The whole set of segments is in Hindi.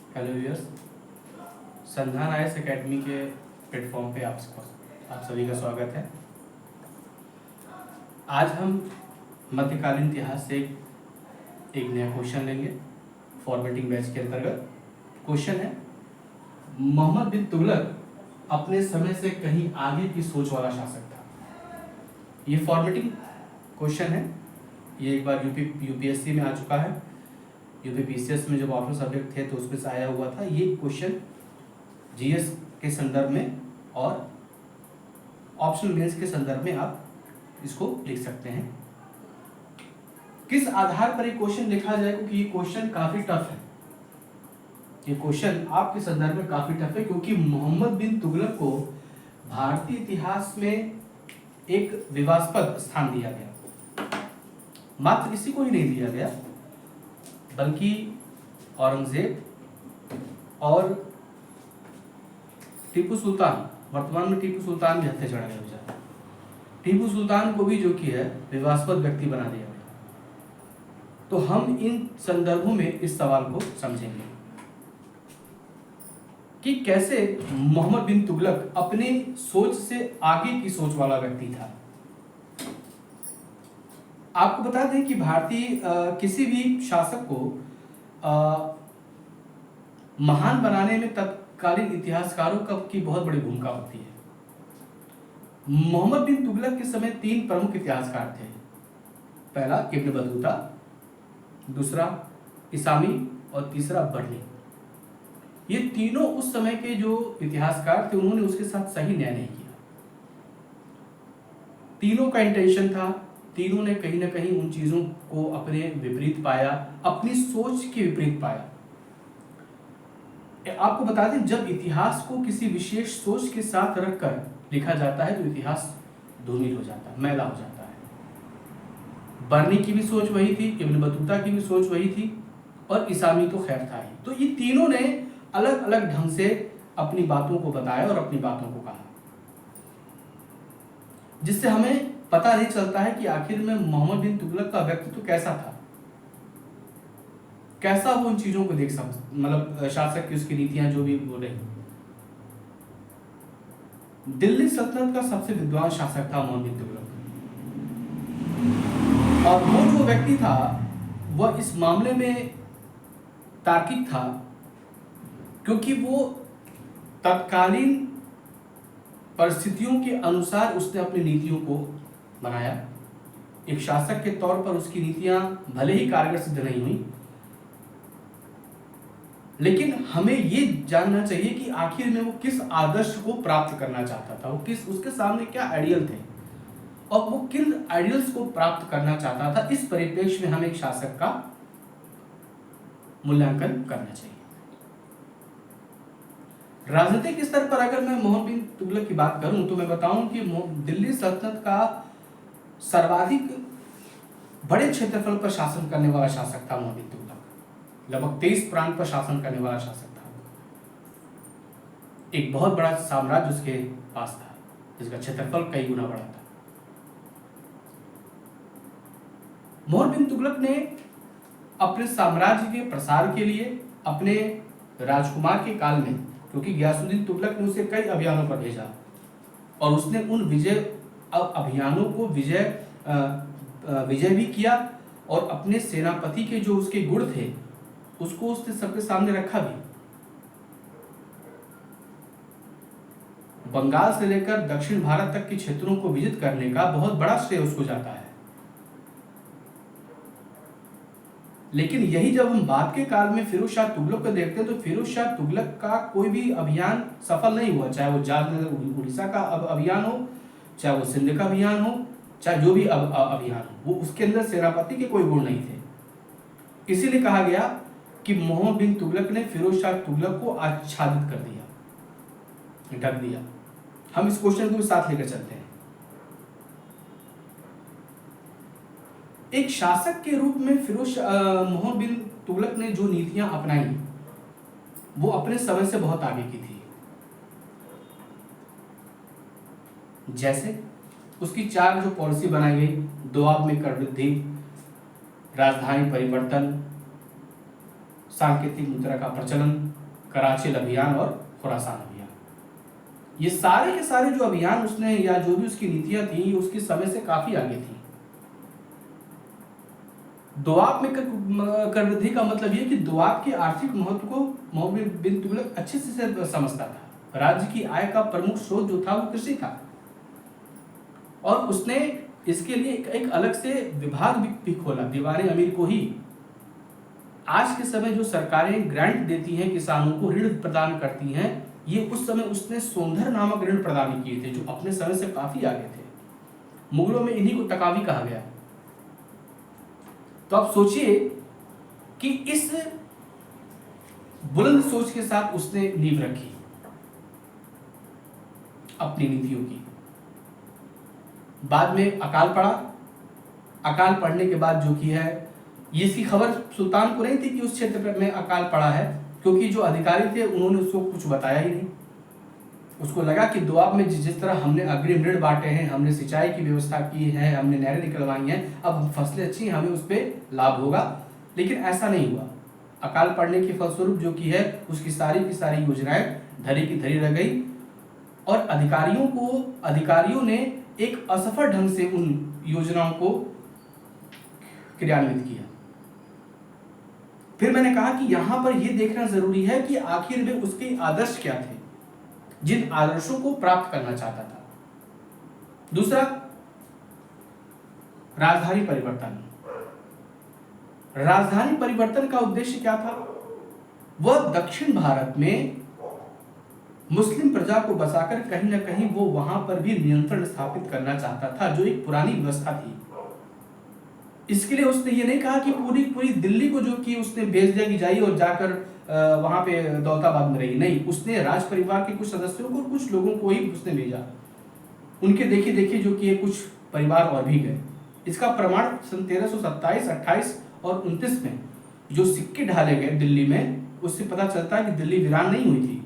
हेलो व्यूअर्स, संधान आईएएस एकेडमी के प्लेटफॉर्म पे आप सभी का स्वागत है। आज हम मध्यकालीन इतिहास से एक नया क्वेश्चन लेंगे फॉर्मेटिंग बैच के अंतर्गत। क्वेश्चन है, मोहम्मद बिन तुगलक अपने समय से कहीं आगे की सोच वाला शासक था। ये फॉर्मेटिंग क्वेश्चन है। ये एक बार यूपीएससी में आ चुका है। यूपी पीसीएस में जब ऑप्शनल सब्जेक्ट थे तो उसमें से आया हुआ था। ये क्वेश्चन जीएस के संदर्भ में और ऑप्शनल मेंस के संदर्भ में आप इसको लिख सकते हैं। किस आधार पर ये क्वेश्चन लिखा जाए, क्योंकि ये क्वेश्चन काफी टफ है। ये क्वेश्चन आपके संदर्भ में काफी टफ है क्योंकि मोहम्मद बिन तुगलक को भारतीय इतिहास में एक विवादास्पद स्थान दिया गया। मात्र इसी को ही नहीं दिया गया, बल्कि औरंगजेब और टीपू सुल्तान, वर्तमान में टीपू सुल्तान भी हत्या चढ़ा गया बेचारा। टीपू सुल्तान को भी जो कि है विवादास्पद व्यक्ति बना दिया गया। तो हम इन संदर्भों में इस सवाल को समझेंगे कि कैसे मोहम्मद बिन तुगलक अपनी सोच से आगे की सोच वाला व्यक्ति था। आपको बता दें कि भारतीय किसी भी शासक को महान बनाने में तत्कालीन इतिहासकारों की बहुत बड़ी भूमिका होती है। मोहम्मद बिन तुगलक के समय तीन प्रमुख इतिहासकार थे। पहला इब्न बतूता, दूसरा इसामी और तीसरा बर्नी। ये तीनों उस समय के जो इतिहासकार थे, उन्होंने उसके साथ सही न्याय नहीं किया। तीनों का इंटेंशन था, तीनों ने कहीं ना कहीं उन चीजों को अपने विपरीत पाया, अपनी सोच के विपरीत पाया। आपको बता दें, जब इतिहास को किसी विशेष सोच के साथ रखकर लिखा जाता है तो इतिहास धूमिल हो जाता है, मैला हो जाता है। बर्नी की भी सोच वही थी, इब्न बतूता की भी सोच वही थी और इसामी तो खैर था ही। तो ये तीनों ने अलग अलग ढंग से अपनी बातों को बताया और अपनी बातों को कहा, जिससे हमें पता नहीं चलता है कि आखिर में मोहम्मद बिन तुगलक का व्यक्तित्व कैसा था, कैसा वो उन चीजों को देख सकता, मतलब शासक की उसकी नीतियां जो भी बोल रही। दिल्ली सल्तनत का सबसे विद्वान शासक था मोहम्मद बिन तुगलक, और वो जो व्यक्ति था वह इस मामले में तार्किक था क्योंकि वो तत्कालीन परिस्थितियों के अनुसार उसने अपनी नीतियों को बनाया। एक शासक के तौर पर उसकी नीतियां भले ही कारगर सिद्ध नहीं हुई, लेकिन हमें ये जानना चाहिए कि आखिर में वो किस आदर्श को प्राप्त करना चाहता था, वो किस, उसके सामने क्या आइडियल थे और वो किन आइडियल्स को प्राप्त करना चाहता था। इस परिप्रेक्ष्य में हमें एक शासक का मूल्यांकन करना चाहिए। राजनीतिक स्तर पर अगर मैं मोहम्मद बिन तुगलक की बात करूं तो मैं बताऊं कि दिल्ली सल्तनत का सर्वाधिक बड़े क्षेत्रफल पर शासन करने वाला शासक था मोहम्मद बिन तुगलक। लगभग 23 प्रांत पर शासन करने वाला शासक था। एक बहुत बड़ा साम्राज्य उसके पास था जिसका क्षेत्रफल कई गुना बड़ा था। मोहम्मद बिन तुगलक ने अपने साम्राज्य के प्रसार के लिए अपने राजकुमार के काल में, क्योंकि गियासुद्दीन तुगलक ने उसे कई अभियानों पर भेजा और उसने उन अभियानों को विजय भी किया और अपने सेनापति के जो उसके गुण थे उसको उसने सबके सामने रखा भी। बंगाल से लेकर दक्षिण भारत तक के क्षेत्रों को विजित करने का बहुत बड़ा श्रेय उसको जाता है। लेकिन यही जब हम बाद के काल में फिरोज शाह तुगलक को देखते हैं तो फिरोज शाह तुगलक का कोई भी अभियान सफल नहीं हुआ, चाहे वो जालंधर उड़ीसा का अभियान हो, चाहे वो सिंध का अभियान हो, चाहे जो भी अभियान हो, वो उसके अंदर सेनापति के कोई गुण नहीं थे। इसीलिए कहा गया कि मोहम्मद बिन तुगलक ने फिरोज शाह तुगलक को आच्छादित कर दिया, ढक दिया। हम इस क्वेश्चन को भी साथ लेकर चलते हैं। एक शासक के रूप में मोहम्मद बिन तुगलक ने जो नीतियां अपनाई वो अपने समय से बहुत आगे की थी। जैसे उसकी 4 जो पॉलिसी बनाई गई, दोआब में कर वृद्धि, राजधानी परिवर्तन, सांकेतिक मुद्रा का प्रचलन, कराची अभियान और खुरासान अभियान। ये सारे के सारे जो अभियान उसने या जो भी उसकी नीतियां थी उसके समय से काफी आगे थी। दोआब में कर वृद्धि का मतलब ये कि दोआब के आर्थिक महत्व को मोहम्मद बिन तुगलक अच्छे से समझता था। राज्य की आय का प्रमुख स्रोत जो था वो कृषि था और उसने इसके लिए एक अलग से विभाग भी खोला, दीवाने अमीर को ही। आज के समय जो सरकारें ग्रांट देती हैं, किसानों को ऋण प्रदान करती हैं, ये उस समय उसने सोंधर नामक ऋण प्रदान किए थे जो अपने समय से काफी आगे थे। मुगलों में इन्हीं को तकावी कहा गया। तो आप सोचिए कि इस बुलंद सोच के साथ उसने नींव रखी अपनी नीतियों की। बाद में अकाल पड़ा। अकाल पड़ने के बाद जो कि है, ये इसकी खबर सुल्तान को नहीं थी कि उस क्षेत्र में अकाल पड़ा है, क्योंकि जो अधिकारी थे उन्होंने उसको कुछ बताया ही नहीं। उसको लगा कि दोआब में जिस तरह हमने अग्रिम ऋण बांटे हैं, हमने सिंचाई की व्यवस्था की है, हमने नहरें निकलवाई हैं, अब फसलें अच्छी हैं, हमें उस पर लाभ होगा। लेकिन ऐसा नहीं हुआ। अकाल पड़ने के फलस्वरूप जो कि है उसकी सारी की सारी योजनाएं धरी की धरी रह गई और अधिकारियों ने एक असफल ढंग से उन योजनाओं को क्रियान्वित किया। फिर मैंने कहा कि यहां पर यह देखना जरूरी है कि आखिर में उसके आदर्श क्या थे, जिन आदर्शों को प्राप्त करना चाहता था। दूसरा, राजधानी परिवर्तन। राजधानी परिवर्तन का उद्देश्य क्या था? वह दक्षिण भारत में मुस्लिम प्रजा को बसाकर कहीं ना कहीं वो वहां पर भी नियंत्रण स्थापित करना चाहता था, जो एक पुरानी व्यवस्था थी। इसके लिए उसने ये नहीं कहा कि पूरी दिल्ली को जो कि उसने भेज दिया कि जाइए और जाकर वहां पे दौलताबाद में रही। नहीं, उसने राज परिवार के कुछ सदस्यों को, कुछ लोगों को ही उसने भेजा। उनके देखे जो कि कुछ परिवार और भी गए। इसका प्रमाण सन 1327, 28 और 29 में जो सिक्के ढाले गए दिल्ली में, उससे पता चलता है कि दिल्ली वीरान नहीं हुई थी।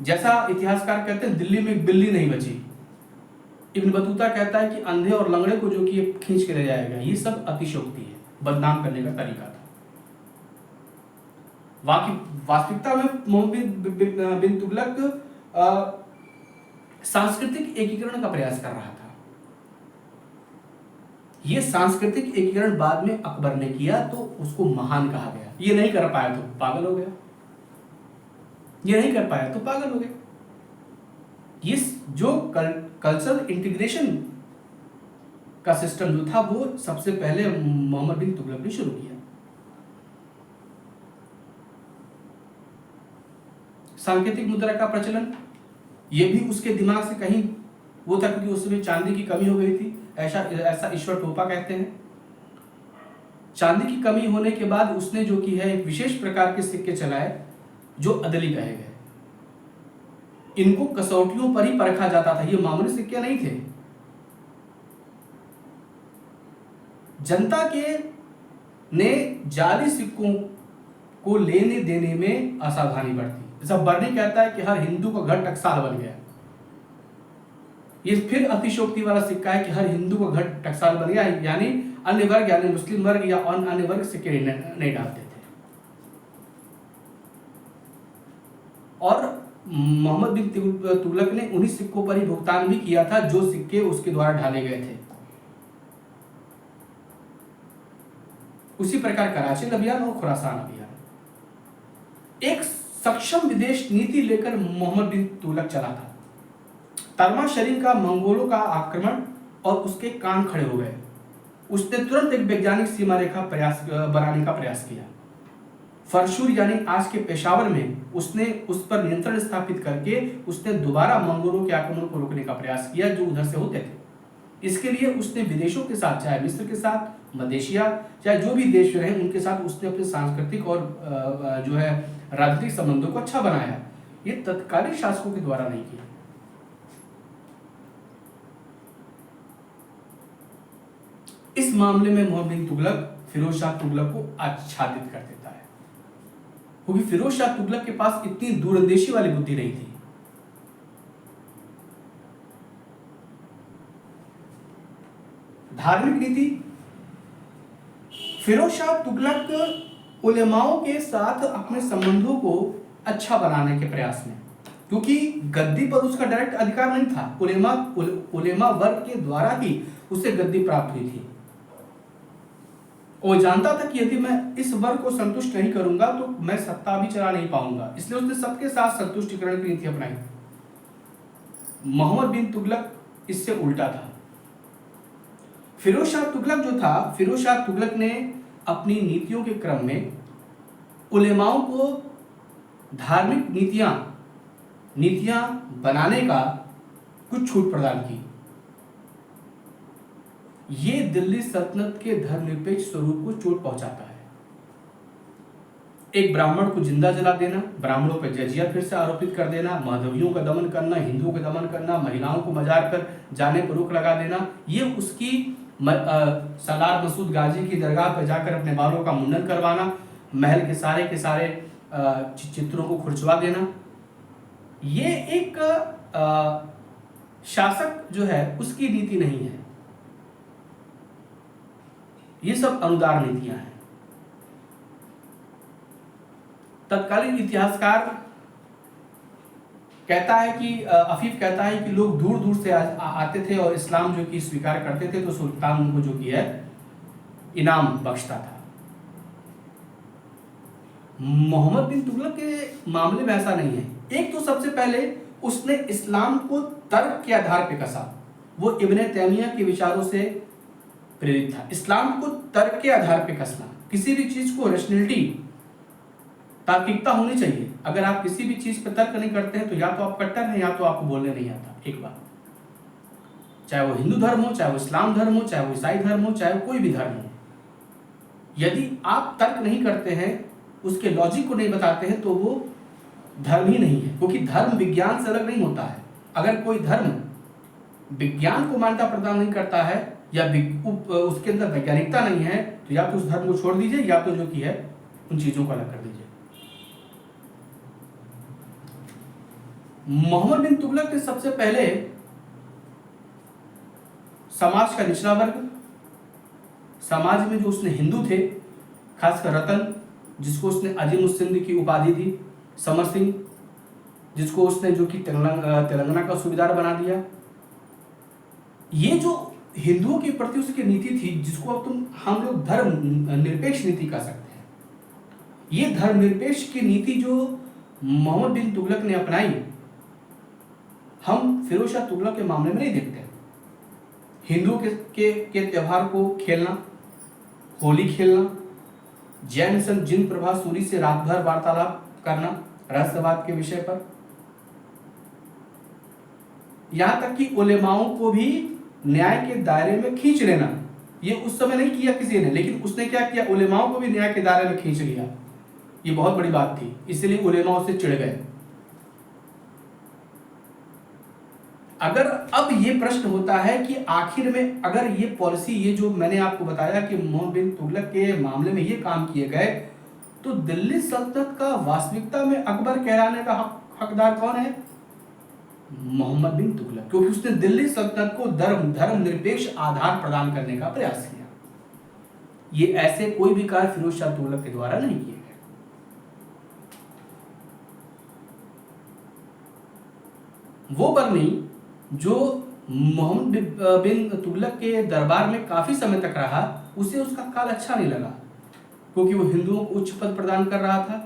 जैसा इतिहासकार कहते हैं, दिल्ली में एक बिल्ली नहीं बची। इब्न बतूता कहता है कि अंधे और लंगड़े को जो कि खींच के ले जाएगा। ये सब अतिशयोक्ति है, बदनाम करने का तरीका था। वास्तविकता में मोहम्मद बिन तुगलक सांस्कृतिक एकीकरण का प्रयास कर रहा था। यह सांस्कृतिक एकीकरण बाद में अकबर ने किया तो उसको महान कहा गया। ये नहीं कर पाया तो पागल हो गया। ये नहीं कर पाया तो पागल हो गया। ये जो कल्चरल इंटीग्रेशन का सिस्टम जो था वो सबसे पहले मोहम्मद बिन तुगलक ने शुरू किया। सांकेतिक मुद्रा का प्रचलन, ये भी उसके दिमाग से कहीं वो था, क्योंकि उसमें चांदी की कमी हो गई थी। ऐसा ईश्वर टोपा कहते हैं। चांदी की कमी होने के बाद उसने जो की है एक विशेष प्रकार के सिक्के चलाए जो अदली कहे गए। इनको कसौटियों पर ही परखा जाता था, ये मामूली सिक्के नहीं थे। जनता के ने जाली सिक्कों को लेने देने में असावधानी बरती। जैसा बर्नी कहता है कि हर हिंदू का घर टकसाल बन गया। ये फिर अतिशोक्ति वाला सिक्का है कि हर हिंदू का घर टकसाल बन गया, यानी अन्य वर्ग, यानी मुस्लिम वर्ग या अन्य वर्ग सिक्के नहीं डालते थे। और मोहम्मद बिन तुगलक ने उन्हीं सिक्कों पर ही भुगतान भी किया था जो सिक्के उसके द्वारा ढाले गए थे। उसी प्रकार कराची अभियान और खुरासान अभियान, एक सक्षम विदेश नीति लेकर मोहम्मद बिन तुगलक चला था। तरमा शरीफ का मंगोलों का आक्रमण और उसके कान खड़े हो गए। उसने तुरंत एक वैज्ञानिक सीमा रेखा बनाने का प्रयास किया। फरशूर यानी आज के पेशावर में उसने उस पर नियंत्रण स्थापित करके उसने दोबारा मंगोलों के आक्रमण को रोकने का प्रयास किया जो उधर से होते थे। इसके लिए उसने विदेशों के साथ, चाहे मिस्र के साथ, मलेशिया, चाहे जो भी देश रहे उनके साथ उसने अपने सांस्कृतिक और जो है राजनीतिक संबंधों को अच्छा बनाया। ये तत्कालीन शासकों के द्वारा नहीं किया। इस मामले में मोहम्मद बिन तुगलक फिरोज शाह तुगलक को आच्छादित कर देता है, क्योंकि फिरोज शाह तुगलक के पास इतनी दूरंदेशी वाली बुद्धि नहीं थी। धार्मिक नीति, फिरोज शाह तुगलक उलेमाओं के साथ अपने संबंधों को अच्छा बनाने के प्रयास में, क्योंकि गद्दी पर उसका डायरेक्ट अधिकार नहीं था, उलेमा वर्ग के द्वारा ही उसे गद्दी प्राप्त हुई थी। वो जानता था कि यदि मैं इस वर्ग को संतुष्ट नहीं करूंगा तो मैं सत्ता भी चला नहीं पाऊंगा, इसलिए उसने सबके साथ संतुष्टिकरण की नीति अपनाई। मोहम्मद बिन तुगलक इससे उल्टा था। फिरोज शाह तुगलक जो था, फिरोज शाह तुगलक ने अपनी नीतियों के क्रम में उलेमाओं को धार्मिक नीतियां बनाने का कुछ छूट प्रदान की। ये दिल्ली सल्तनत के धर्मनिरपेक्ष स्वरूप को चोट पहुंचाता है। एक ब्राह्मण को जिंदा जला देना, ब्राह्मणों पर जजिया फिर से आरोपित कर देना, मधवियों का दमन करना, हिंदुओं का दमन करना, महिलाओं को मजार पर जाने पर रोक लगा देना, ये उसकी सलार मसूद गाजी की दरगाह पर जाकर अपने बालों का मुंडन करवाना, महल के सारे चित्रों को खुरचवा देना, ये एक शासक जो है उसकी नीति नहीं है। ये सब अनुदार नीतियां हैं। तत्कालीन इतिहासकार कहता है कि अफीफ कहता है कि लोग दूर दूर से आते थे और इस्लाम जो कि स्वीकार करते थे, तो सुल्तान उनको जो कि है इनाम बख्शता था। मोहम्मद बिन तुगलक के मामले में ऐसा नहीं है। एक तो सबसे पहले उसने इस्लाम को तर्क के आधार पर कसा। वो इब्ने तैमिया के विचारों से प्रेरित था। इस्लाम को तर्क के आधार पर कसना, किसी भी चीज को रैशनैलिटी, तार्किकता होनी चाहिए। अगर आप किसी भी चीज पर तर्क नहीं करते हैं तो या तो आप कट्टर हैं या तो आपको बोलने नहीं आता। एक बात, चाहे वो हिंदू धर्म हो, चाहे वो इस्लाम धर्म हो, चाहे वो ईसाई धर्म हो, चाहे वो कोई भी धर्म हो, यदि आप तर्क नहीं करते हैं, उसके लॉजिक को नहीं बताते हैं, तो वो धर्म ही नहीं है। क्योंकि धर्म विज्ञान से अलग नहीं होता है। अगर कोई धर्म विज्ञान को मान्यता प्रदान नहीं करता है या उसके अंदर वैज्ञानिकता नहीं है, तो या तो उस धर्म को छोड़ दीजिए या तो जो कि है उन चीजों को अलग कर दीजिए। मोहम्मद बिन तुगलक ने सबसे पहले समाज का निचला वर्ग, समाज में जो उसने हिंदू थे, खासकर रतन, जिसको उसने अजीम सिंध की उपाधि दी, समर सिंह, जिसको उसने जो कि तेलंगाना का सूबेदार बना दिया, ये जो हिंदुओं के प्रति उसकी नीति थी, जिसको अब हम लोग धर्म निरपेक्ष नीति कह सकते हैं, ये धर्म निरपेक्ष की नीति जो मोहम्मद बिन तुगलक ने अपनाई, हम फिरोज शाह तुगलक के मामले में नहीं देखते। हिंदुओं के त्योहार को खेलना, होली खेलना, जैन संत जिन प्रभा सूरी से रात भर वार्तालाप करना रहस्यवाद के विषय पर, यहां तक कि उलेमाओं को भी न्याय के दायरे में खींच लेना, ये उस समय नहीं किया किसी ने, लेकिन उसने क्या किया, उलेमाओं को भी न्याय के दायरे में खींच लिया। ये बहुत बड़ी बात थी, इसलिए उलेमा उससे चिढ़ गए। अगर अब ये प्रश्न होता है कि आखिर में अगर ये पॉलिसी, ये जो मैंने आपको बताया कि मोहम्मद बिन तुगलक के मामले में ये काम किए गए, तो दिल्ली सल्तनत का वास्तविकता में अकबर कहलाने का हकदार कौन है? मोहम्मद बिन तुगलक, क्योंकि उसने दिल्ली सल्तनत को धर्म निरपेक्ष आधार प्रदान करने का प्रयास किया। ये ऐसे कोई भी कार्य फिरोज शाह तुगलक के द्वारा नहीं किए गए। वो बर्नी जो मोहम्मद बिन तुगलक के दरबार में काफी समय तक रहा, उसे उसका काल अच्छा नहीं लगा, क्योंकि वो हिंदुओं को उच्च पद प्रदान कर रहा था,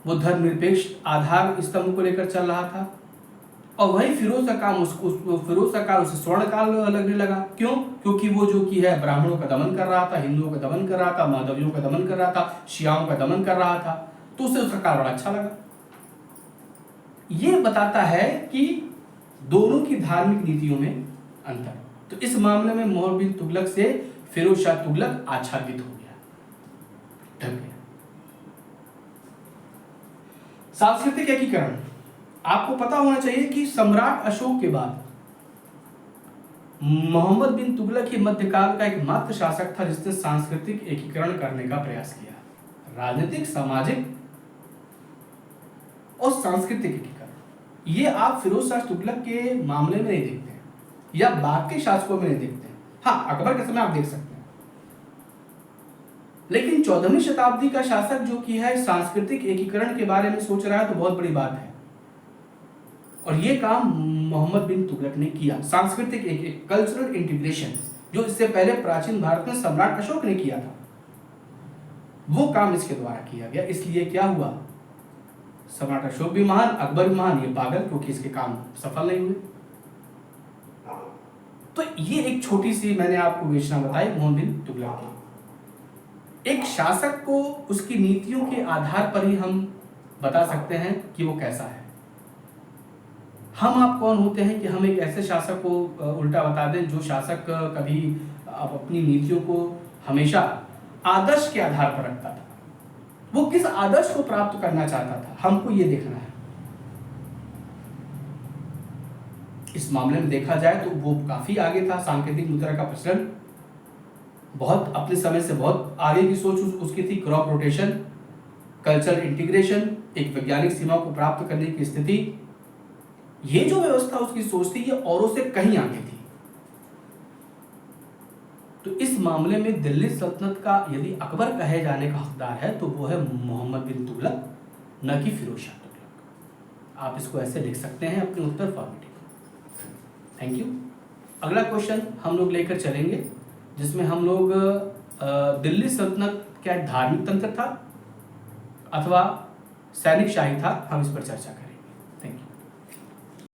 वो धर्मनिरपेक्ष आधार स्तंभ को लेकर चल रहा था, और वही फिरोज का काल उसे स्वर्ण काल लगने लगा। क्यों? क्योंकि वो जो कि है ब्राह्मणों का दमन कर रहा था, हिंदुओं का दमन कर रहा था, माधवियों का दमन कर रहा था, शियाओं का दमन कर रहा था, तो उसे उसका काल बड़ा अच्छा लगा। ये बताता है कि दोनों की धार्मिक नीतियों में अंतर। तो इस मामले में मोहम्मद बिन तुगलक से फिरोज शाह तुगलक आच्छादित हो गया, ढक गया। सांस्कृतिक एकीकरण, आपको पता होना चाहिए कि सम्राट अशोक के बाद मोहम्मद बिन तुगलक ही मध्यकाल का एकमात्र शासक था जिसने सांस्कृतिक एकीकरण करने का प्रयास किया। राजनीतिक, सामाजिक और सांस्कृतिक एकीकरण, ये आप फिरोज शाह तुगलक के मामले में नहीं देखते हैं या बाकी शासकों में नहीं देखते हैं। हाँ, अकबर के समय आप देख सकते हैं। लेकिन 14वीं शताब्दी का शासक जो कि है सांस्कृतिक एकीकरण के बारे में सोच रहा है तो बहुत बड़ी बात है, और ये काम मोहम्मद बिन तुगलक ने किया। सांस्कृतिक कल्चरल इंटीग्रेशन, जो इससे पहले प्राचीन भारत में सम्राट अशोक ने किया था, वो काम इसके द्वारा किया गया। इसलिए क्या हुआ, सम्राट अशोक भी महान, अकबर भी महान, ये पागल, क्योंकि इसके काम सफल नहीं हुए। तो ये एक छोटी सी मैंने आपको विवेचना बताई मोहम्मद बिन तुगलक की। एक शासक को उसकी नीतियों के आधार पर ही हम बता सकते हैं कि वो कैसा है। हम आप कौन होते हैं कि हम एक ऐसे शासक को उल्टा बता दें जो शासक कभी अपनी नीतियों को हमेशा आदर्श के आधार पर रखता था। वो किस आदर्श को प्राप्त करना चाहता था, हमको ये देखना है। इस मामले में देखा जाए तो वो काफी आगे था। सांकेतिक मुद्रा का प्रचलन बहुत अपने समय से बहुत आगे की सोच उसकी थी। क्रॉप रोटेशन, कल्चरल इंटीग्रेशन, एक वैज्ञानिक सीमा को प्राप्त करने की स्थिति, ये जो व्यवस्था उसकी सोच थी, ये औरों से कहीं आगे थी। तो इस मामले में दिल्ली सल्तनत का यदि अकबर कहे जाने का हकदार है तो वो है मोहम्मद बिन तुगलक, न कि फिरोज शाह तुगलक। आप इसको ऐसे लिख सकते हैं अपने उत्तर फॉर्मेट। Thank you. अगला क्वेश्चन हम लोग लेकर चलेंगे, जिसमें हम लोग दिल्ली सल्तनत क्या धार्मिक तंत्र था अथवा सैनिक शाही था, हम इस पर चर्चा करेंगे।